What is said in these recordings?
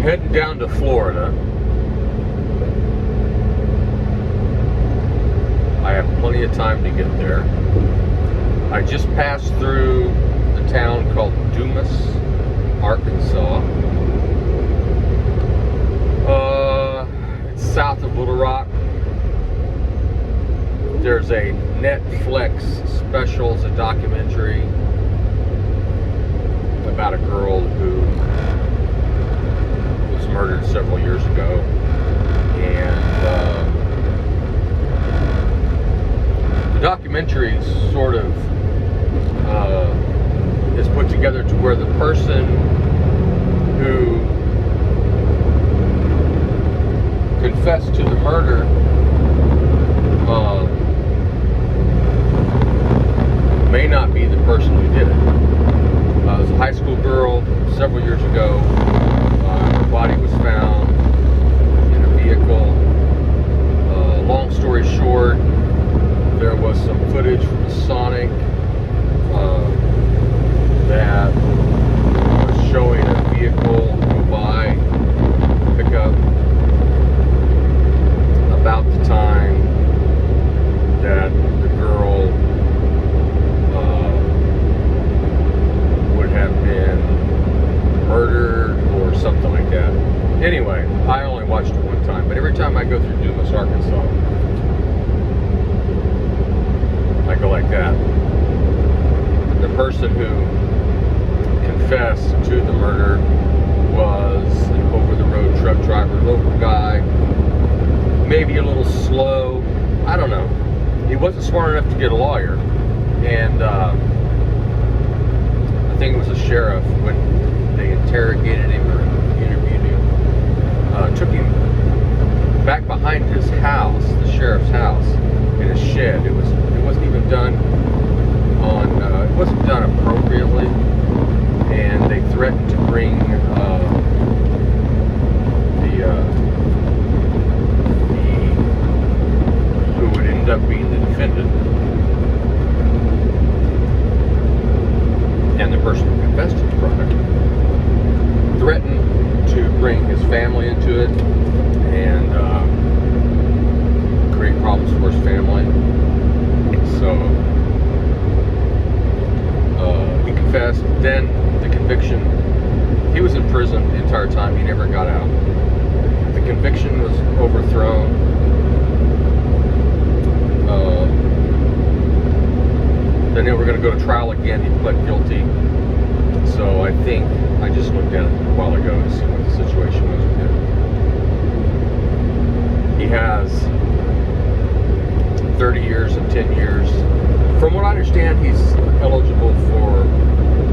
heading down to Florida. I have plenty of time to get there. I just passed through the town called Dumas, Arkansas. It's south of Little Rock. There's a Netflix special, it's a documentary about a girl who was murdered several years ago. And the documentary sort of is put together to where the person who confessed to the murder may not be the person who did it. It was a high school girl several years ago. Her body was found in a vehicle. Long story short, there was some footage from the Sonic that was showing a vehicle go by, pickup, about the time that the girl would have been murdered or something like that. Anyway, I only watched it one time, but every time I go through Dumas, Arkansas, I go like that. The person who confessed to the murder was an over-the-road truck driver, local guy, maybe a little slow, I don't know. He wasn't smart enough to get a lawyer, and I think it was a sheriff when they interrogated him or interviewed him, took him back behind his house, the sheriff's house, in a shed. It wasn't even done it wasn't done appropriately, and they threatened to bring who would end up being the defendant, and the person who confessed to the crime, threatened to bring his family into it and create problems for his family. So he confessed. Then the conviction, he was in prison the entire time. He never got out. The conviction was overthrown. Then they were going to go to trial again. He pled guilty. So I think I just looked at it a while ago to see what the situation was with him. He has 30 years and 10 years. From what I understand, he's eligible for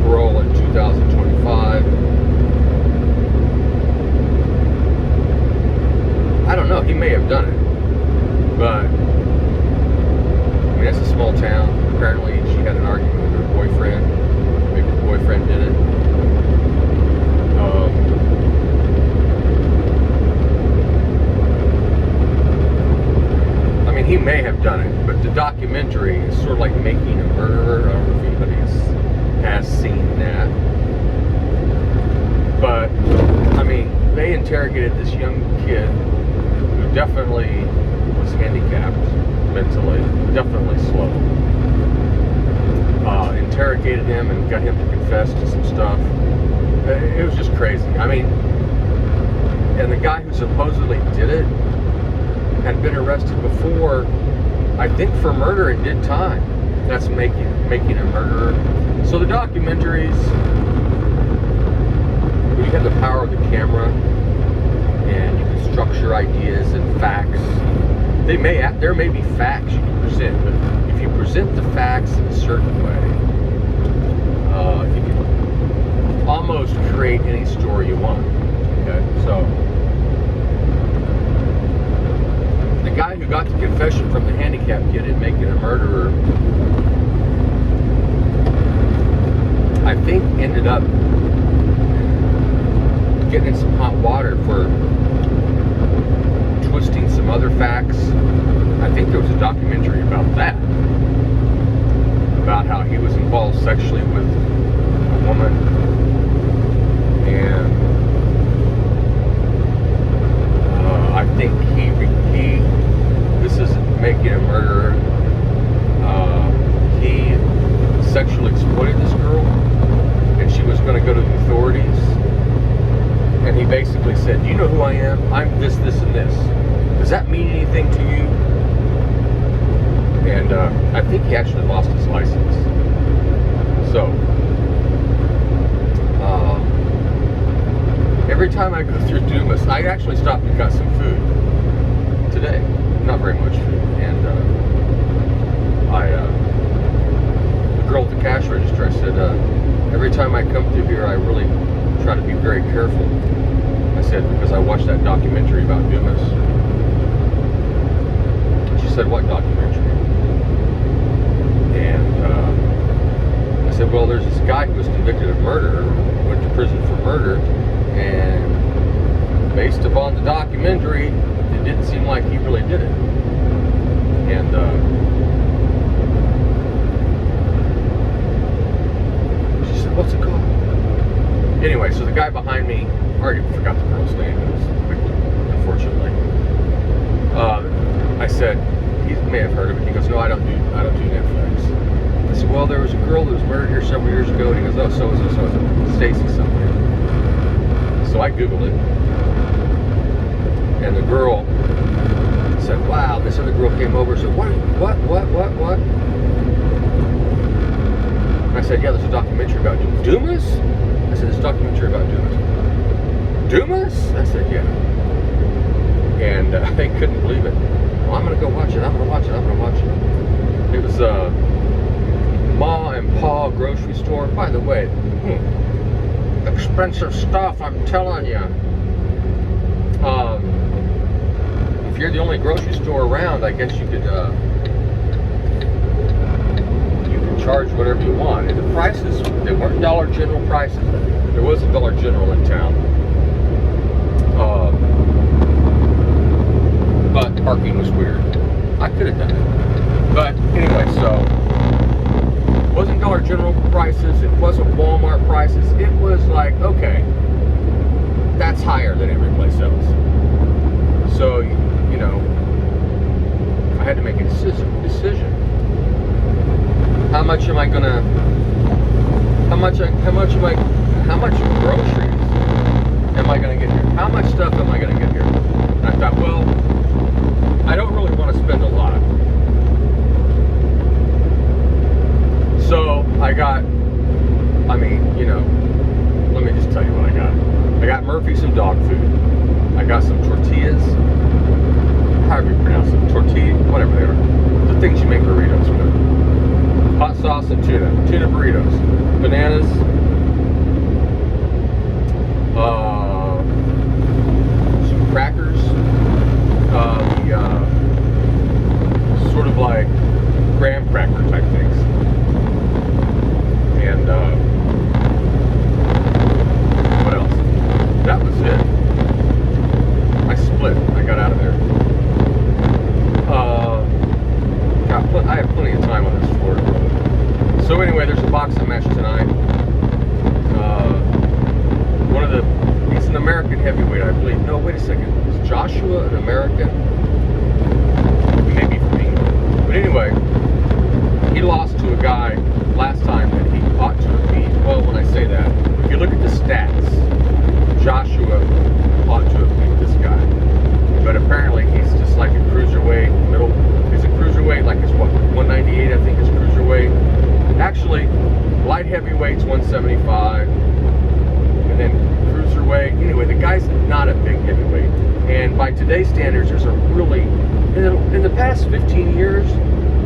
parole in 2025. I don't know, he may have done it, but I mean, it's a small town. Apparently she had an argument with her boyfriend. Maybe the boyfriend did it. I mean, he may have done it, but the documentary is sort of like Making a Murderer. I don't know if anybody has seen that. But, I mean, they interrogated this young kid who definitely was handicapped mentally, definitely slow. Interrogated him and got him to confess to some stuff. It was just crazy. I mean, and the guy who supposedly did it had been arrested before, I think for murder and did time. That's making a murderer. So the documentaries, when you have the power of the camera and you can structure ideas and facts, there may be facts you can present, but if you present the facts in a certain way, you can almost create any story you want. Okay, so the guy who got the confession from the handicapped kid in Making a Murderer, I think ended up getting in some hot water for twisting some other facts. I think there was a documentary about that, about how he was involved sexually with a woman, and basically said, "Do you know who I am? I'm this, this, and this. Does that mean anything to you?" And I think he actually lost his license. So every time I go through Dumas, I actually stopped and got some food today. Not very much food. And the girl at the cash register, I said, every time I come through here, I really try to be very careful. I said, because I watched that documentary about Dumas. She said, "What documentary?" And I said, "Well, there's this guy who was convicted of murder, went to prison for murder, and based upon the documentary, it didn't seem like he really did it." And she said, "What's it called?" Anyway, so the guy behind me, I already forgot the girl's name, it was the victim, unfortunately. I said, he may have heard of it. He goes, "No, I don't do Netflix." I said, "Well, there was a girl that was murdered here several years ago." And he goes, "Oh, so is it Stacy something." So I Googled it. And the girl said, "Wow, this other girl came over." So what? And I said, "Yeah, there's a documentary about Dumas." I said, "There's a documentary about Dumas." "Dumas?" I said, "Yeah." And they couldn't believe it. "Well, I'm going to go watch it. I'm going to watch it. It was Ma and Pa grocery store. By the way, expensive stuff, I'm telling you. If you're the only grocery store around, I guess you could charge whatever you want." And the prices, they weren't Dollar General prices. There was a Dollar General in town. But parking was weird. I could have done it. But anyway, so it wasn't Dollar General prices. It wasn't Walmart prices. It was like, okay, that's higher than every place else. So, you know, I had to make a decision. How much groceries am I gonna get here? How much stuff am I gonna get here? And I thought, well, I don't really want to spend a lot. So I got, let me just tell you what I got. I got Murphy some dog food. I got some tortillas. However you pronounce them. Tortilla, whatever they are. The things you make burritos with. Hot sauce and tuna. Tuna burritos. Bananas. Some crackers. Sort of like graham cracker type things. And what else? That was it. I split. I got out of there. I have plenty of time on this Florida road. So anyway, there's a boxing match tonight. He's an American heavyweight, I believe. No, wait a second. Is Joshua an American? Maybe from England. But anyway, he lost to a guy last time that he ought to have beat. Well, when I say that, if you look at the stats, Joshua ought to have beat this guy. But apparently he's just like a cruiserweight, he's a cruiserweight, like it's what, 198 I think is cruiserweight. Actually, light heavyweight's 175, and then cruiserweight. Anyway, the guy's not a big heavyweight. And by today's standards, there's a really, in the past 15 years,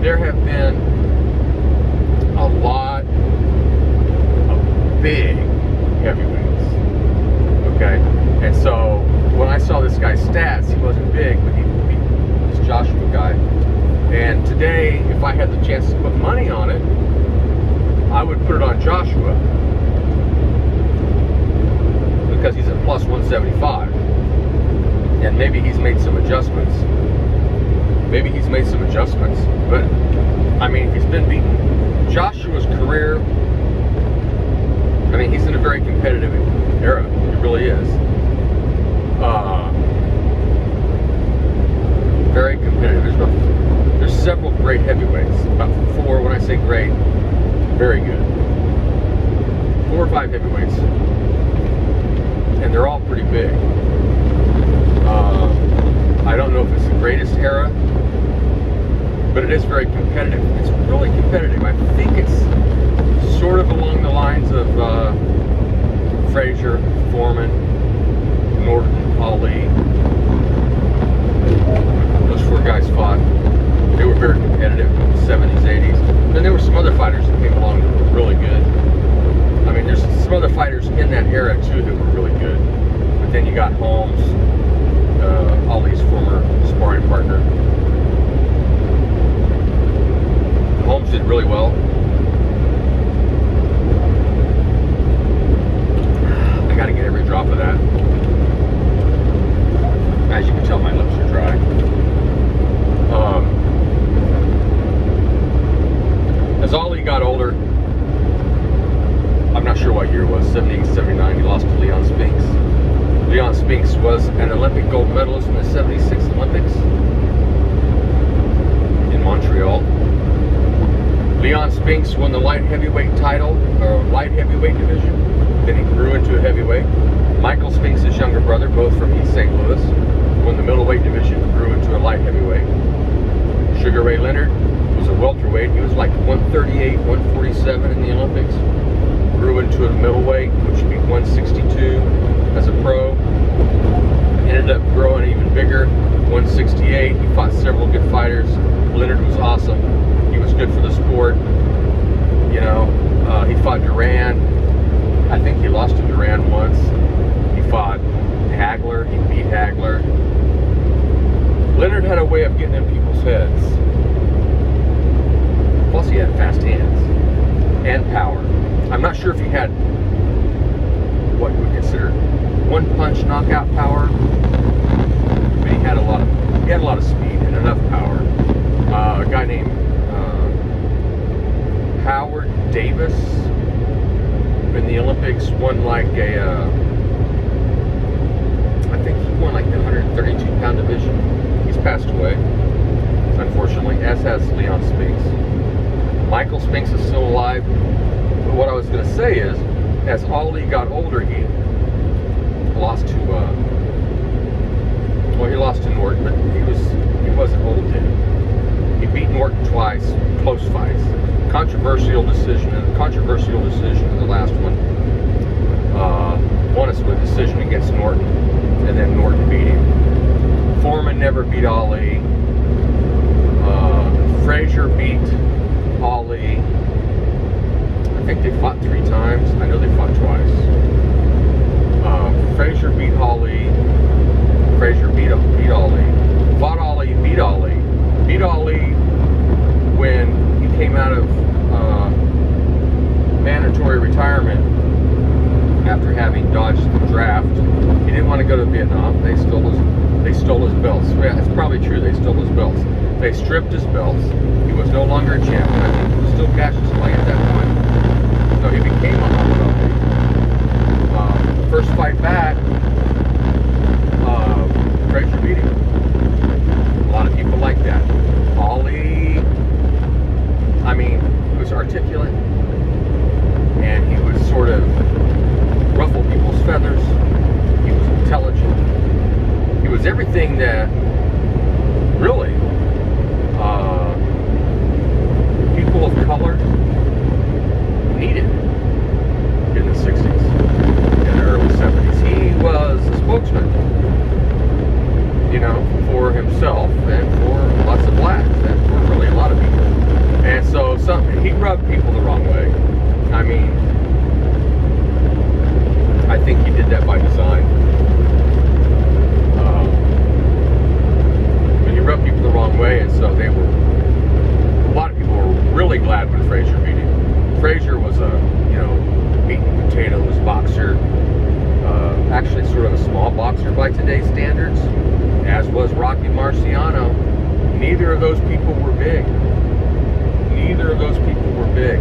there have been a lot of big heavyweights. Okay? And so, when I saw this guy's stats, he wasn't big, but he beat this Joshua guy. And today, if I had the chance to put money on it, I would put it on Joshua. Because he's at plus 175. And maybe he's made some adjustments. But, I mean, he's been beaten. Joshua's career, I mean, he's in a very competitive era. He really is. Very competitive. There's several great heavyweights. About 4, when I say great, very good. 4 or 5 heavyweights. and they're all pretty big. I don't know if it's the greatest era, but it is very competitive. It's really competitive. I think it's sort of along the lines of Frazier, Foreman, Norton, Ali. Those four guys fought. They were very competitive in the 70s, 80s. Then there were some other fighters that came along that were really good. I mean, there's some other fighters in that era too that were really good. But then you got Holmes, Ali's former sparring partner. Holmes did really well. I got to get every drop of that. As you can tell, my lips are dry. As Ali got older, I'm not sure what year it was, 78, 79, he lost to Leon Spinks. Leon Spinks was an Olympic gold medalist in the 76 Olympics in Montreal. Leon Spinks won the light heavyweight title, or light heavyweight division. Then he grew into a heavyweight. Michael Spinks, his younger brother, both from East St. Louis, won the middleweight division, grew into a light heavyweight. Sugar Ray Leonard was a welterweight. He was like 138, 147 in the Olympics. Grew into a middleweight, which would be 162 as a pro. Ended up growing even bigger, 168. He fought several good fighters. Leonard was awesome. He was good for the sport. You know, he fought Duran. I think he lost to Duran once. He fought Hagler. He beat Hagler. Leonard had a way of getting in people's heads. Plus, he had fast hands and power. I'm not sure if he had what you would consider one-punch knockout power, but he had a lot of speed and enough power. A guy named Howard Davis in the Olympics won like I think he won like the 132-pound division. He's passed away, unfortunately, as has Leon Spinks. Michael Spinks is still alive. But what I was going to say is, as Ali got older, he lost to he lost to Norton, but he wasn't old then. He beat Norton twice, close fights. Controversial decision in the last one. Won us with a decision against Norton, and then Norton beat him. Foreman never beat Ali. Frazier beat Ali. I think they fought 3 times. I know they fought twice. Frazier beat Ali. Frazier beat Ali. Fought Ali, beat Ali. Beat Ali when he came out of mandatory retirement after having dodged the draft. He didn't want to go to Vietnam. They stole his belts. Yeah, it's probably true. They stole his belts. They stripped his belts. He was no longer a champion. I think he was still Cassius Clay at that point. So he became a Muhammad Ali. First fight back, Frazier beat him. A lot of people like that. Ali, I mean, he was articulate, and he would sort of ruffle people's feathers. He was intelligent. He was everything that really people of color needed in the 60s and the early 70s. He was a spokesman, you know, for himself and for lots of blacks and for really a lot of people. And so he rubbed people the wrong way. I mean, I think he did that by design. But he rubbed people the wrong way, and so a lot of people were really glad when Frazier beat him. Frazier was a, meat and potatoes boxer, actually sort of a small boxer by today's standards, as was Rocky Marciano. Neither of those people were big. Neither of those people were big.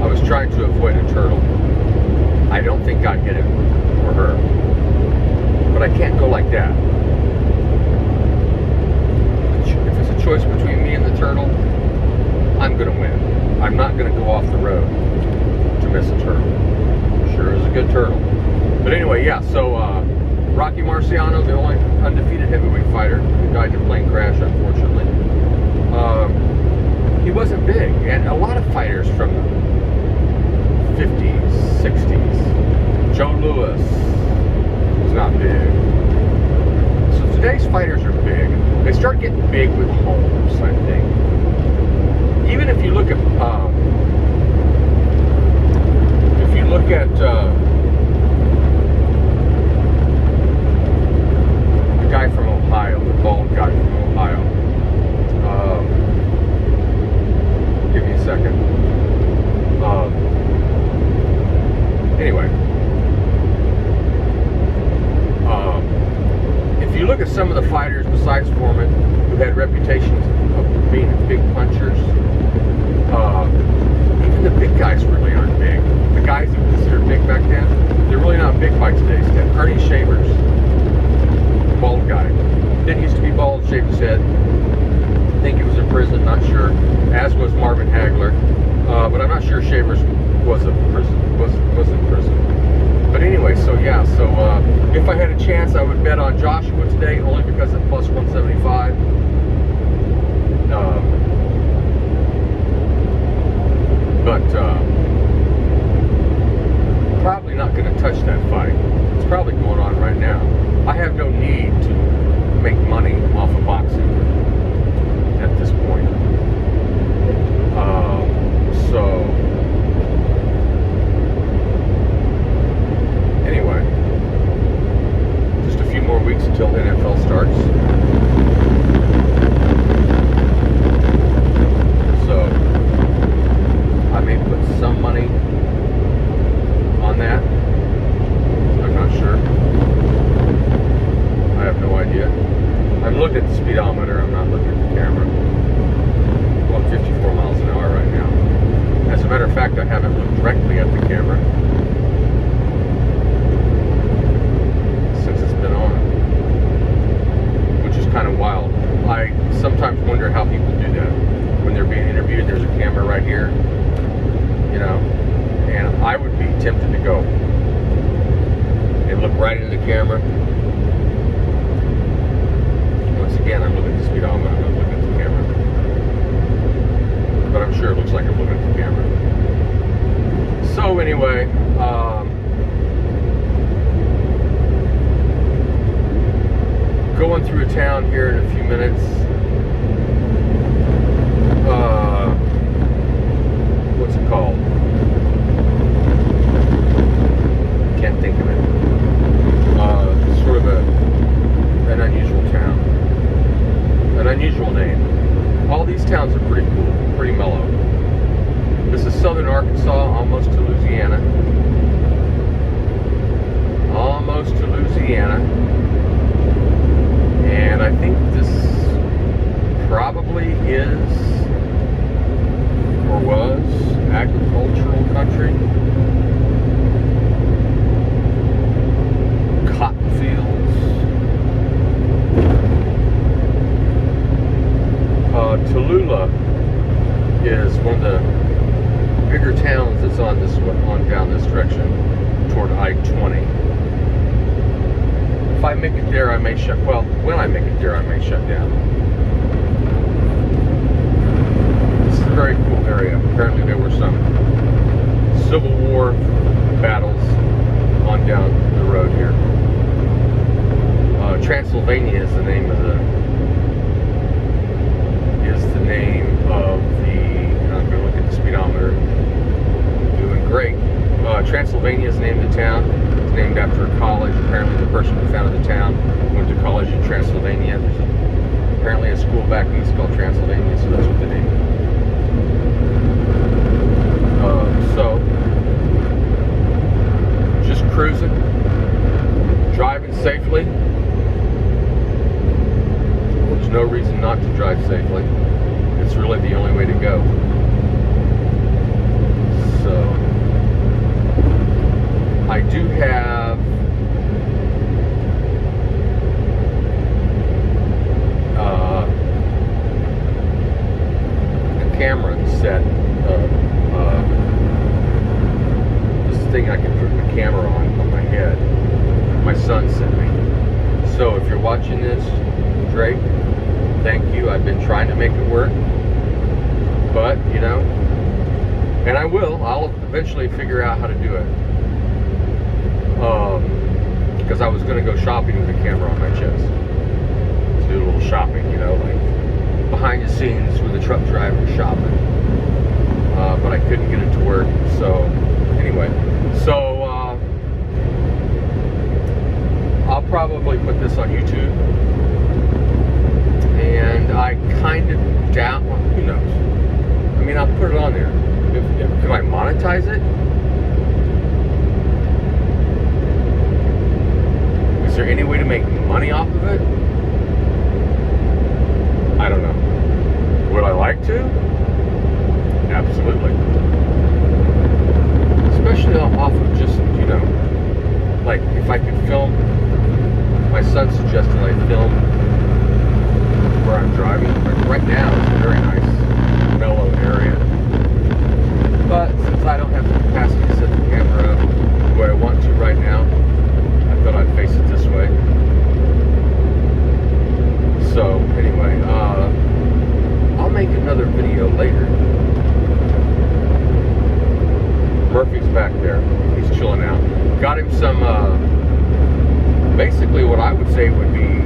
I was trying to avoid a turtle. I don't think I'd hit him or her. But I can't go like that. If it's a choice between me and the turtle, good turtle. But anyway, yeah, so Rocky Marciano, the only undefeated heavyweight fighter, who died in a plane crash, unfortunately. He wasn't big, and a lot of fighters from the 50s, 60s. Joe Louis was not big. So today's fighters are big. They start getting big with Holmes, I think. Even if you look at the guy from Ohio, the bald guy from Ohio. Give me a second. Anyway, if you look at some of the fighters besides Foreman who had reputations of being big punchers, even the big guys really aren't big. The guys that were considered big back then, they're really not big by today's standards. Ernie Shavers, bald guy. Didn't used to be bald, shaved his head. I think he was in prison, not sure. As was Marvin Hagler. But I'm not sure Shavers was in prison. But anyway, so yeah, if I had a chance, I would bet on Joshua today, only because of plus 175. Probably not going to touch that fight. It's probably going on right now. I have no need to make money off of boxing at this point. Anyway, just a few more weeks until the NFL starts. So I may put some money on that. I'm not sure. I have no idea. I'm looking at the speedometer. I'm not looking at the camera. Well, I'm 54 miles an hour right now. As a matter of fact, I haven't looked directly at the camera since it's been on, which is kind of wild. I sometimes wonder how people do that. When they're being interviewed, there's a camera right here, you know, and I would be tempted to go and look right into the camera. Once again, I'm looking at the speedometer, I'm not looking at the camera. But I'm sure it looks like I'm looking at the camera. So anyway, going through a town here in a few minutes. What's it called? Can't think of it. Sort of an unusual town. An unusual name. All these towns are pretty cool, pretty mellow. This is southern Arkansas, almost to Louisiana. Almost to Louisiana. And I think this probably is, or was, agricultural country. Cotton fields. Tallulah is one of the bigger towns that's on down this direction toward I-20. If I make it there, I may shut. Well, when I make it there, I may shut down. This is a very cool area. Apparently, there were some Civil War battles on down the road here. Transylvania is the name of the. I'm going to look at the speedometer. Doing great. Transylvania is the name of the town. It's named after a college. Apparently, the person who founded the town went to college in Transylvania. There's apparently a school back east called Transylvania, so that's what the name is. So, just cruising, driving safely. There's no reason not to drive safely. It's really the only way to go. So, I do have a camera set. thing I can put the camera on my head. My son sent me. So if you're watching this, Drake, thank you. I've been trying to make it work, but you know, and I'll eventually figure out how to do it. Because I was going to go shopping with a camera on my chest. To do a little shopping, you know, like behind the scenes with the truck driver shopping. But I couldn't get it to work. So anyway, I'll probably put this on YouTube. And I kind of doubt, well, who knows? I mean, I'll put it on there. Can I monetize it? Is there any way to make money off of it? I don't know. Would I like to? Absolutely. Especially off of just, you know, like if I could film, my son suggested I film where I'm driving. Like right now it's a very nice, mellow area. But since I don't have the capacity to set the camera up where I want to right now, I thought I'd face it this way. So anyway, I'll make another video later. Murphy's back there. He's chilling out. Got him some, basically what I would say would be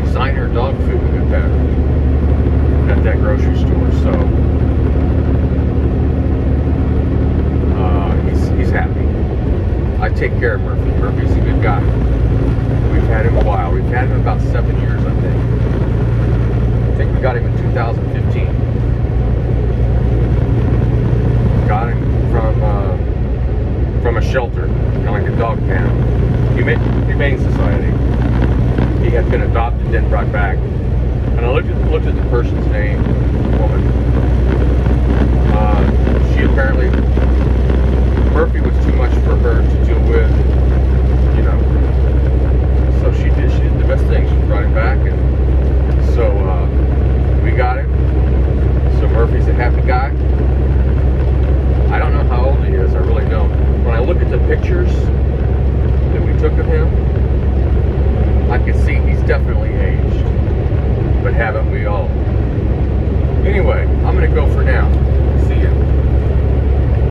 designer dog food at that grocery store. So he's happy. I take care of Murphy. Murphy's a good guy. We've had him a while. We've had him about 7 years, I think. I think we got him in 2015. Got him from a shelter, kind of like a dog pound. Humane Society. He had been adopted, then brought back. And I looked at the person's name, the woman. She apparently, Murphy was too much for her to deal with, you know. So she did the best thing. She brought him back, and so we got him. So Murphy's a happy guy. I don't know how old he is. I really don't. When I look at the pictures that we took of him, I can see he's definitely aged. But haven't we all? Anyway, I'm going to go for